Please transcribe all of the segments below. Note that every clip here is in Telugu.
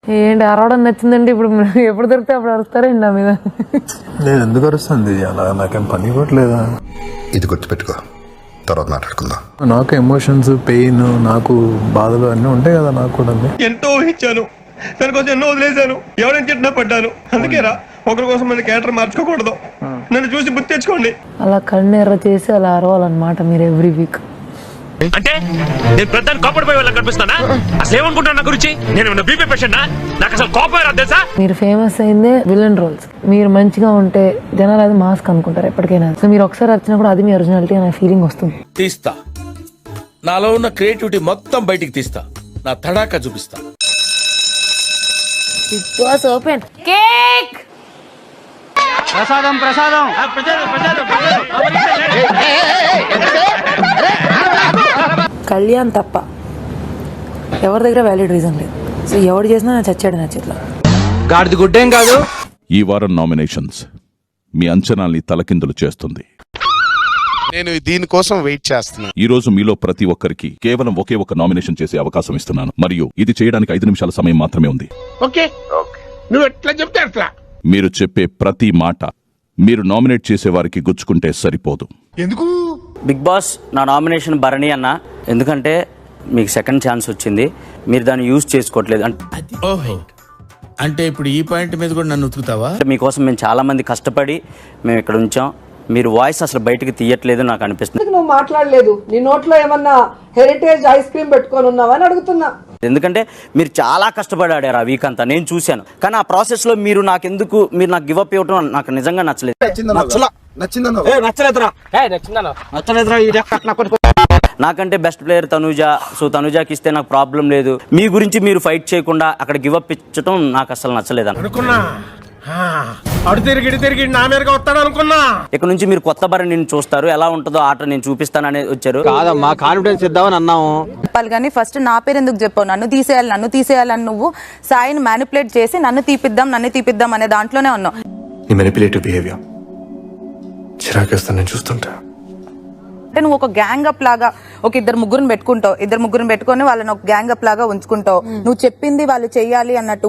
ఏంటి అరవడం నచ్చిందండి? ఇప్పుడు ఎప్పుడు దొరికితే అప్పుడు అరుస్తారండి నా మీద. నేను ఎందుకు అరుస్తుంది అలా? నాకేం పని ఇవ్వట్లేదా? ఇది గుర్తుపెట్టుకో, తర్వాత మాట్లాడుకుందాం. నాకు ఎమోషన్స్, పెయిన్, నాకు బాధలు అన్నీ ఉంటాయి కదా నాకు కూడా. ఎంతో ఊహించాను, దానికోసం ఎన్నో వదిలేశాను, ఎవరైనా తిట్టినా పడ్డాను. అందుకేరా ఒకరి కోసం మన క్యారెక్టర్ మార్చుకోకూడదు. నన్ను చూసి గుర్తు తెచ్చుకోండి. అలా కన్ను ఎర్ర చేసి అలా అరవాలన్నమాట మీరు ఎవ్రీ వీక్. అంటే నేను ప్రధాని కోపడిపోయే వాళ్ళకి కనిపిస్తానా? అసలు ఏమనుకుంటున్నా నా గురించి? నేను బీపీ పేషెంట్, నాకు అసలు కోపం రాదు తెలుసా? మీరు ఫేమస్ అయిందే విలన్ రోల్స్. మీరు మంచిగా ఉంటే జనాలు అది మాస్క్ అనుకుంటారు ఎప్పటికైనా. సో మీరు ఒకసారి వచ్చినా కూడా అది మీ ఒరిజినాలిటీ అనే ఫీలింగ్ వస్తుంది. తీస్తా, నాలో ఉన్న క్రియేటివిటీ మొత్తం బయటికి తీస్తా, నా తడాకా చూపిస్తా. Bigg Boss open cake. ప్రసాదం ప్రసాదం. కళ్యాణ్ తప్ప ఎవరి దగ్గర వ్యాలిడ్ రీజన్ లేదు. సో ఎవడు చేసినా చచ్చాడు నా చేతిలో. గాడిది గుడ్డేం కాదు. ఈ వారం నామినేషన్స్ మీ అంచనాల్ని తలకిందులు చేస్తుంది. నేను దీనికోసం వెయిట్ చేస్తున్నాను. ఈ రోజు మీలో ప్రతి ఒక్కరికి కేవలం ఒకే ఒక నామినేషన్ చేసే అవకాశం ఇస్తున్నాను, మరియు ఇది చేయడానికి 5 నిమిషాల సమయం మాత్రమే ఉంది. ఓకే, నువ్వు ఎట్లా చెప్తే అట్లా. మీరు చెప్పే ప్రతి మాట మీరు నామినేట్ చేసే వారికి గుచ్చుకుంటే సరిపోదు. ఎందుకు? బిగ్ బాస్ నా నామినేషన్ భరణి అన్న. ఎందుకంటే మీకు సెకండ్ ఛాన్స్ వచ్చింది, మీరు దాన్ని యూజ్ చేసుకోవట్లేదు. ఓహో, అంటే ఇప్పుడు ఈ పాయింట్ మీద కూడా నన్ను ఉతుకుతావా? మీకోసం మేము చాలా మంది కష్టపడి మేము ఇక్కడ ఉంచాం. మీరు వాయిస్ అసలు బయటకు తీయట్లేదు నాకు అనిపిస్తుంది. నువ్వు మాట్లాడలేదు, నీ నోట్లో ఏమన్నా హెరిటేజ్ ఐస్ క్రీమ్ పెట్టుకొని ఉన్నావా అని అడుగుతున్నా. ఎందుకంటే మీరు చాలా కష్టపడి ఆడారు ఆ వీక్ అంతా, నేను చూశాను. కానీ ఆ ప్రాసెస్ లో మీరు నాకు గివప్ ఇవ్వటం నాకు నిజంగా నచ్చలేదు. నాకంటే బెస్ట్ ప్లేయర్ తనుజ. సో తనుజాకి ఇస్తే నాకు ప్రాబ్లం లేదు. మీ గురించి మీరు ఫైట్ చేయకుండా అక్కడ గివప్ ఇచ్చటం నాకు అసలు నచ్చలేదు అనుకున్నా. ఇక్కడ నుంచి మీరు కొత్త భరణి చూస్తారు, ఎలా ఉంటుందో ఆట నేను చూపిస్తానని వచ్చారు. కాదమ్మా, కాన్ఫిడెన్స్ ఇద్దామని అన్నాము. చెప్పాలి కానీ ఫస్ట్ నా పేరు ఎందుకు చెప్పావు? నన్ను తీసేయాలని నువ్వు సాయిని మ్యానిపులేట్ చేసి నన్ను తీపిద్దాం అనే దాంట్లోనే ఉన్నావు. నీ మెనిపులేటివ్ బిహేవియర్ చిరాకేస్తాను నేను చూస్తుంటా. అంటే నువ్వు ఒక గ్యాంగ్ అప్ లాగా ఒక ఇద్దరు ముగ్గురిని పెట్టుకొని వాళ్ళని ఒక గ్యాంగ్ అప్ లాగా ఉంచుకుంటావు. నువ్వు చెప్పింది వాళ్ళు చెయ్యాలి అన్నట్టు.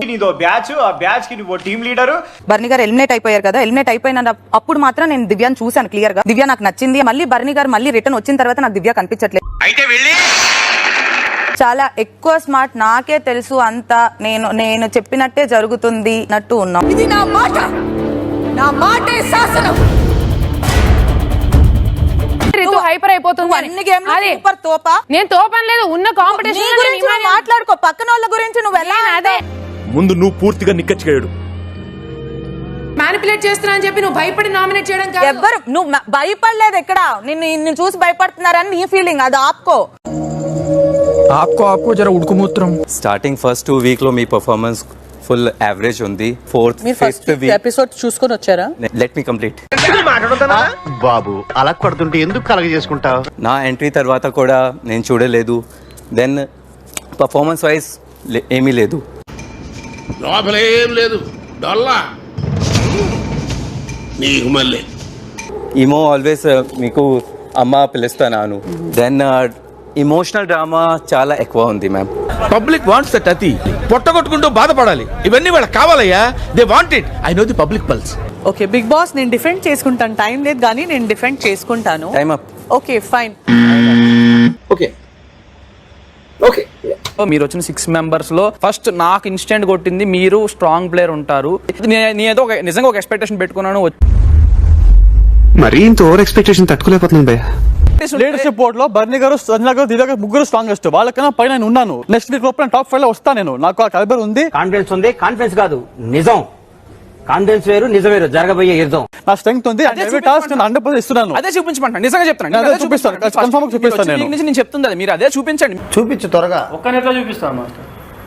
బర్ని గారు ఎలిమినేట్ అయిపోయారు కదా, ఎలిమినేట్ అయిపోయిన అప్పుడు మాత్రం నేను దివ్యాని చూశాను క్లియర్ గా. దివ్య నాకు నచ్చింది. మళ్ళీ బర్ని గారు మళ్ళీ రిటర్న్ వచ్చిన తర్వాత నాకు దివ్య కనిపించట్లేదు. చాలా ఎక్కువ స్మార్ట్, నాకే తెలుసు అంతా, నేను చెప్పినట్టే జరుగుతుంది అన్నట్టు ఉన్నాం. ఇది నా మాటే శాసనం. హైపర్ అయిపోతుంది. నేను తోపని లేదు, ఉన్న కాంపిటీషన్ మాట్లాడుకో. పక్కన వాళ్ళ గురించి నువ్వు ఎలా? అదే ముందు నువ్వు పూర్తిగా నిక్కచ్చిగాడు. మ్యానిపులేట్ చేస్తున్నా అని చెప్పి నువ్వు భయపడి నామినేట్ చేయడం కాదు. ఎవ్వరు నువ్వు భయపడలేదు. ఎక్కడ నిన్ను చూసి భయపడుతున్నారని నీ ఫీలింగ్, అది ఆపుకో జర ఉడుకుమూత్రం. స్టార్టింగ్ ఫస్ట్ 2 వీక్ లో మీ పర్ఫార్మెన్స్ ఫుల్ యావరేజ్ ఉంది. 4th 5th వీక్ ఎపిసోడ్ చూసుకొని వచ్చారా? Let me complete. బాబు అలా కొడుతుంటే ఎందుకు కలగ చేసుకుంటావు? నా ఎంట్రీ తర్వాత కూడా నేను చూడలేదు. దెన్ పర్ఫార్మెన్స్ వైజ్ ఏమీ లేదు. లోపల ఏం లేదు, డొల్లా నీకు మళ్ళీ ఈమో ఆల్వేస్ మీకు అమ్మ పిలుస్తాను. దెన్ ఇమోషనల్ డ్రామా చాలా ఎక్కువ ఉంది మ్యామ్. Public wants that. అతి పొట్టగొట్టుకుంటూ బాధపడాలి, ఇవన్నీ వాళ్ళకి కావాలయ్యా. They want it. I know the public pulse. Okay Bigg Boss, నేను డిఫెండ్ చేసుకుంటాను. టైం లేదు కానీ నేను డిఫెండ్ చేసుకుంటాను. Time up. Okay fine. మీరు వచ్చిన 6 మెంబర్స్ లో ఫస్ట్ నాకు ఇన్స్టెంట్ కొట్టింది మీరు. స్ట్రాంగ్ ప్లేయర్ ఉంటారు. నేనేదో నిజంగా ఒక ఎక్స్పెక్టేషన్ పెట్టుకున్నాను. మరీ ఇంత ఓవర్ ఎక్స్పెక్టేషన్ తట్టుకోలేకపోతున్నాను భయ్యా. లీడర్షిప్ బోర్డ్ లో బర్ని గారు, సంజన గారు, దివ్య గారు ముగ్గురు స్ట్రాంగెస్ట్. వాళ్ళకన్నా పైన నేను ఉన్నాను. నెక్స్ట్ వీక్ లోపల టాప్ 5 లో వస్తాను. నేను నాకు ఆ క్యాలిబర్ ఉంది. కాన్ఫిడెన్స్ కాదు, నిజం. కాన్ఫిడెన్స్ వేరు, నిజం వేరు. జరగబోయే యుద్ధం. నా స్ట్రెంగ్త్ ఉంది. టాస్క్ 100% ఇస్తున్నాను. అదే చూపించమంటాను, నిజంగా చెప్తాను. అదే చూపిస్తాను, కన్ఫర్మ్ చూపిస్తాను. నేను చెప్తుంది అది, మీరు అదే చూపించండి. చూపించు త్వరగా. చూపిస్తాను.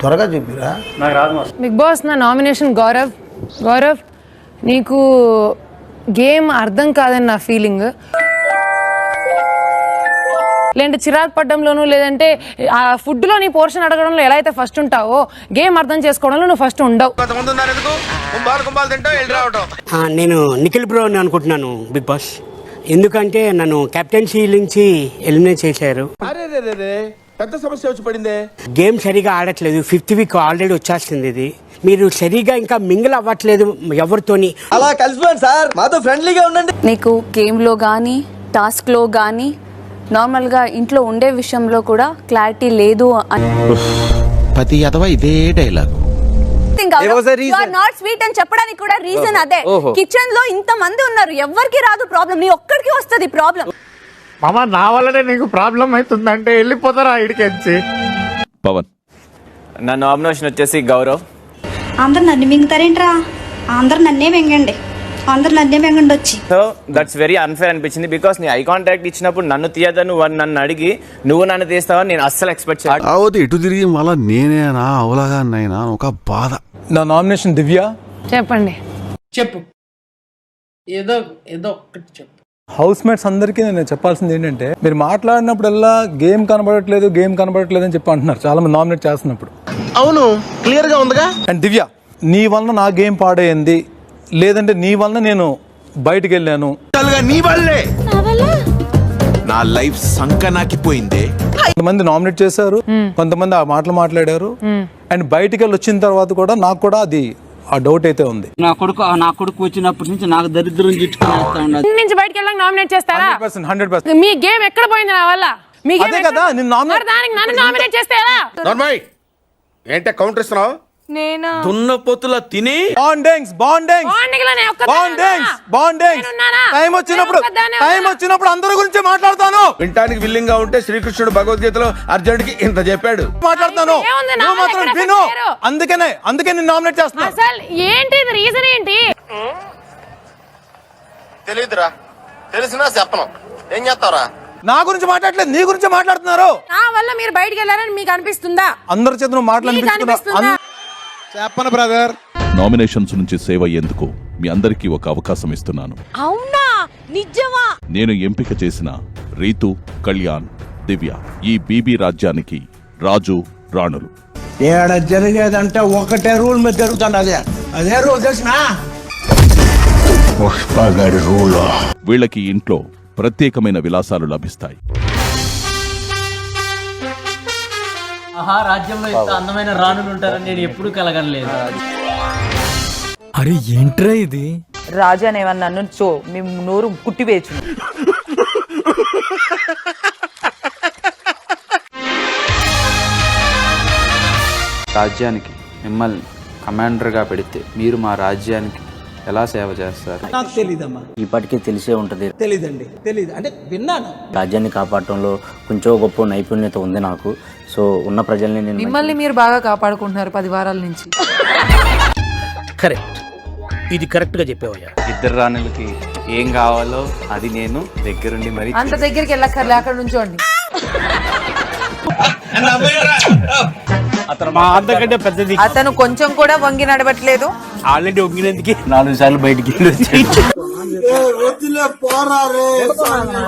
త్వరగా చూపిరా. నాకు రాదు. బిగ్ బాస్ నా నామినేషన్ గౌరవ్. నీకు గేమ్ అర్థం కాదని నా ఫీలింగ్. లేదంటే చిరాకు పడ్డంలోనూ, లేదంటే ఆ ఫుడ్ లో నీ పోర్షన్ అడగడంలో ఎలా అయితే ఫస్ట్ ఉంటావో, గేమ్ అర్థం చేసుకోవడంలో నువ్వు ఫస్ట్ ఉండవు. నేను నిఖిల్ బ్రో అని అనుకుంటున్నాను బిగ్ బాస్. ఎందుకంటే నన్ను కెప్టెన్సీ నుంచి ఎలిమినేట్ చేశారు. పెద్ద సమస్య వచ్చి పడిందే. గేమ్ సరిగా ఆడట్లేదు. 5th వీక్ ఆల్రెడీ వచ్చేస్తుంది. ఇది మీరు సరిగా ఇంకా మింగిల్ అవ్వట్లేదు ఎవరితోని. అలా కలిసిపోండి సార్, మాతో ఫ్రెండ్లీగా ఉండండి. నీకు గేమ్లో కానీ టాస్క్లో కానీ నార్మల్గా ఇంట్లో ఉండే విషయంలో కూడా క్లారిటీ లేదు అని ప్రతి అథవా ఇదే డైలాగ్. నాట్ స్వీట్ అని చెప్పడానికి కూడా రీజన్ అదే. కిచెన్ లో ఇంత మంది ఉన్నారు, ఎవరికి రాదు ప్రాబ్లం, నీ ఒక్కడికి వస్తుంది ప్రాబ్లం. మామ నా వల్లనే నీకు ప్రాబ్లం అవుతుందంటే వెళ్ళిపోతారా ఇడికెచ్చి. పవన్, నా నామినేషన్ వచ్చేసి గౌరవ్. అందరు నన్ను మింగుతారేంట్రా? అందరు నన్నే మింగండి, అందరు నన్నే మింగండి వచ్చి. సో దట్స్ వెరీ అన్ఫేర్ అనిపించింది. బికాస్ నీ ఐ కాంటాక్ట్ ఇచ్చినప్పుడు నన్ను తీయదని నన్ను అడిగి నువ్వు నన్ను తీస్తావని నేను అస్సలు ఎక్స్పెక్ట్ చేయలేదు. అవతి ఇటు తిరిగి మళ్ళా నేనేనా అవలాగా నైనా ఒక బాధ. నా నామినేషన్ దివ్య. చెప్పండి. చెప్పు, ఏదో ఒక్కటి చెప్పు. హౌస్ మేట్స్ అందరికీ నేను చెప్పాల్సింది ఏంటంటే, మీరు మాట్లాడినప్పుడల్లా గేమ్ కనబడట్లేదు అని చెప్పి అంటున్నారు చాలా మంది నామినేట్ చేస్తున్నప్పుడు. అవును, క్లియర్ గా ఉందిగా. అండ్ దివ్య, నీ వలన నా గేమ్ పాడైంది, లేదంటే నీ వలన నేను బయటికి వెళ్ళాను. నీ వల్లే నా లైఫ్ సంకనాకిపోయిందే. కొంతమంది నామినేట్ చేశారు, కొంతమంది ఆ మాటలు మాట్లాడారు. అండ్ బయటికి వెళ్ళి వచ్చిన తర్వాత కూడా నాకు కూడా అది ఆ డౌట్ అయితే ఉంది. నా కొడుకు వచ్చినప్పటి నుంచి నాకు దరిద్రం చుట్టుకుని నుంచి బయటికి వెళ్ళాక నామినేట్ చేస్తారా? 100%. మీ గేమ్ ఎక్కడ పోయింది నా వల్ల? మీ గేమ్ అదే కదా నేను దానికి నన్ను నామినేట్ చేస్తే ఎలా? ఏంటే కౌంటర్ ఇస్తున్నావు? నేను దున్నపోతుల తిని బాండింగ్స్ టైం వచ్చినప్పుడు అందరి గురించి మాట్లాడతాను. వినటానికి విల్లింగ్ గా ఉంటే శ్రీకృష్ణుడు భగవద్గీతలో అర్జునుడికి ఇంత చెప్పాడు. మాట్లాడతాను, నువ్వు మాత్రం విను. అందుకే నేను నామినేట్ చేస్తున్నా. అసలు ఏంటి రీజన్ ఏంటి? తెలియదురా, తెలిసినా చెప్పను. ఏం చేస్తావురా? నా గురించి మాట్లాడలేదు, నీ గురించి మాట్లాడుతున్నారు. నా వల్ల మీరు బయటికి వెళ్ళారని మీకు అనిపిస్తుందా? అందరి చేత నువ్వు మాట్లాడిపిస్తున్నా. చెప్పను బ్రదర్. నామినేషన్స్ నుంచి సేవ్ అయ్యేందుకు మీ అందరికీ ఒక అవకాశం ఇస్తున్నాను. అవునా? నిజమా? నేను ఎంపిక చేసిన రీతు, కళ్యాణ్, దివ్య ఈ బీబీ రాజ్యానికి రాజు రాణులు. ఏడ జరిగేదంటే ఒకటే రూల్ మీద జరుగుతుంది. అదే రూల్ తెలిసిన పుష్పగడి రూల్. వీళ్ళకి ఇంట్లో ప్రత్యేకమైన విలాసాలు లభిస్తాయి. రాజ్యంలో ఇంత అందమైన రాణులు ఉంటారని నేను ఎప్పుడు కలగనలేదు. అరే ఏంట్రా ఇది? రాజా అనేవన్నా నన్ను మేము నోరు కుట్టివేయచ్చు. రాజ్యానికి మిమ్మల్ని కమాండర్గా పెడితే మీరు మా రాజ్యానికి ఎలా సేవ చేస్తారు? నాకు తెలీదమ్మా. ఇప్పటికీ తెలిసే ఉంటది. తెలీదు అంటే విన్నాను. రాజ్యాన్ని కాపాడటంలో కొంచెం గొప్ప నైపుణ్యత ఉంది నాకు. సో ఉన్న ప్రజల్ని నేను మిమ్మల్ని మీరు బాగా కాపాడుకుంటున్నారు 10 వారాల నుంచి. కరెక్ట్, ఇది కరెక్ట్ గా చెప్పావయ్యా. ఇద్దరు రాణులకి ఏం కావాలో అది నేను దగ్గరుండి మరి అంత దగ్గరికి వెళ్ళక్కర్లే, అక్కడ నుంచోండి. అతను మా అంతకంటే పెద్దది. అతను కొంచెం కూడా వంగి నడవట్లేదు. ఆల్రెడీ ఒంగినందుకే 4 సార్లు బయటికి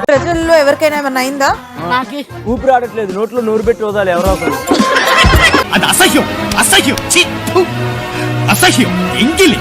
ప్రజల్లో ఎవరికైనా ఏమైనా అయిందా? నాకు ఊపిరి ఆడట్లేదు, నోట్లో నోరు పెట్టి వదాలి ఎవరో ఒకరు. అది అసహ్యం, అసహ్యం, అసహ్యం. ఎంగిలి